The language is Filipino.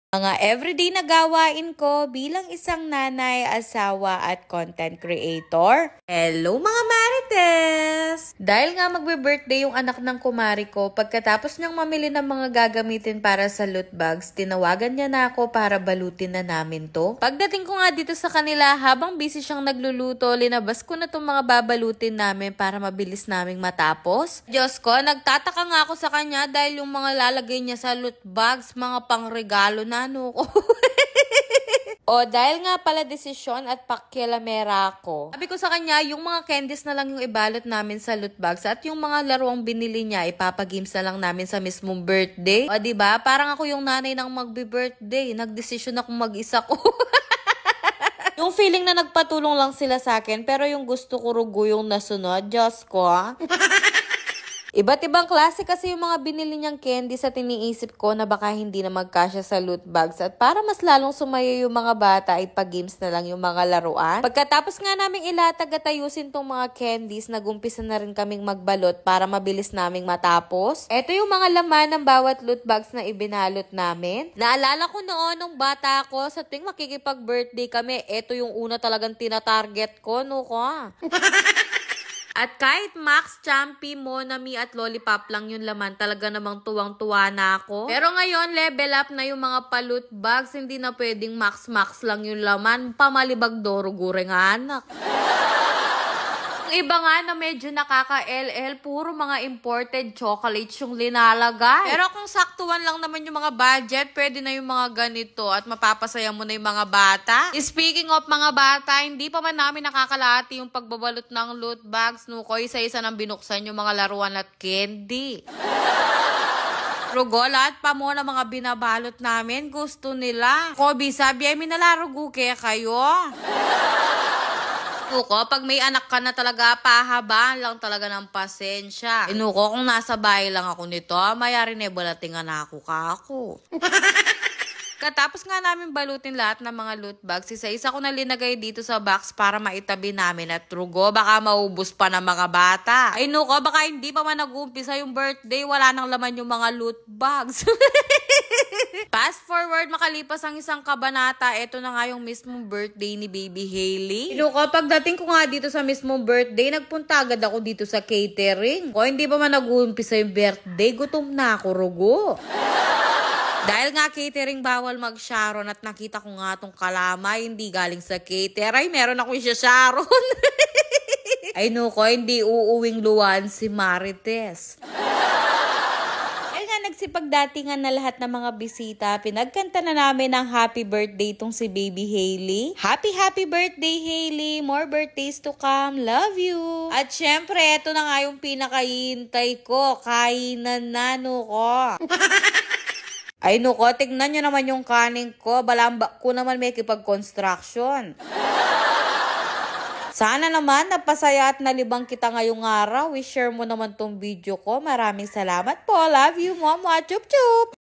Mga everyday na gawain ko bilang isang nanay, asawa at content creator. Hello mga Marites! Dahil nga magbe-birthday yung anak ng kumari ko, pagkatapos niyang mamili ng mga gagamitin para sa loot bags, tinawagan niya na ako para balutin na namin to. Pagdating ko nga dito sa kanila, habang busy siyang nagluluto, linabas ko na itong mga babalutin namin para mabilis naming matapos. Diyos ko, nagtataka nga ako sa kanya dahil yung mga lalagay niya sa loot bags, mga pangregalo na ano ko. O dahil nga pala desisyon at pakialamera ko, sabi ko sa kanya, yung mga candies na lang yung ibalot namin sa loot bags at yung mga laruang binili niya, ipapagames na lang namin sa mismong birthday. O diba? Parang ako yung nanay ng magbe-birthday. Nagdesisyon akong mag-isa ko. Yung feeling na nagpatulong lang sila sa akin, pero yung gusto ko rugo yung nasunod. Diyos ko, Iba't ibang klase kasi yung mga binili niyang candies at iniisip ko na baka hindi na magkasya sa loot bags at para mas lalong sumaya yung mga bata ay pag-games na lang yung mga laruan. Pagkatapos nga naming ilatag at ayusin tong mga candies, nagumpisa na rin kaming magbalot para mabilis naming matapos. Ito yung mga laman ng bawat loot bags na ibinalot namin. Naalala ko noon nung bata ako, sa tuwing makikipag-birthday kami, ito yung una talagang tinatarget ko, no ko. At kahit Max, Champi, Monami at Lollipop lang yung laman, talaga namang tuwang-tuwa na ako. Pero ngayon, level up na yung mga pa-loot bags. Hindi na pwedeng Max lang yung laman. Pamalibag doro gure nga anak. Ang iba nga na medyo nakaka-LL, puro mga imported chocolates yung linalagay. Pero kung saktuan lang naman yung mga budget, pwede na yung mga ganito at mapapasaya mo na yung mga bata. Speaking of mga bata, hindi pa man namin nakakalati yung pagbabalot ng loot bags, no? Ko isa-isa nang binuksan yung mga laruan at candy. Rugo, lahat pa mo na mga binabalot namin, gusto nila. Kobi, sabi ay minalarugo kaya kayo. Inuko, pag may anak ka na talaga, pahabaan lang talaga ng pasensya. Inuko, kung nasa bahay lang ako nito, mayari na balatingan na ako. Katapos nga namin balutin lahat ng mga loot bags, isa-isa ko na linagay dito sa box para maitabi namin at rugo, baka maubos pa ng mga bata. Ay nuko, baka hindi pa man nag-uumpisa yung birthday, wala nang laman yung mga loot bags. Fast forward, makalipas ang isang kabanata, eto na nga yung mismong birthday ni Baby Hailey. Nuko, pagdating ko nga dito sa mismong birthday, nagpunta agad ako dito sa catering. Kung hindi pa man nag-uumpisa yung birthday, gutom na ako, rugo. Dahil nga catering bawal mag-sharon at nakita ko nga tong kalamay, hindi galing sa cater. Ay, meron ako siya sharon. Ay nuko, hindi uuwing luwan si Marites. Ay nga, nagsipagdatingan na lahat ng mga bisita. Pinagkanta na namin ng happy birthday tong si Baby Hailey. Happy birthday, Hailey. More birthdays to come. Love you. At syempre, ito na nga yung pinakahihintay ko. Kainan na nuko. Ay nuko, tignan nyo naman yung kanin ko. Balamba ko naman may kipag-construction. Sana naman napasaya at nalibang kita ngayong araw. I-share mo naman tong video ko. Maraming salamat po. Love you, mama. Chup chup.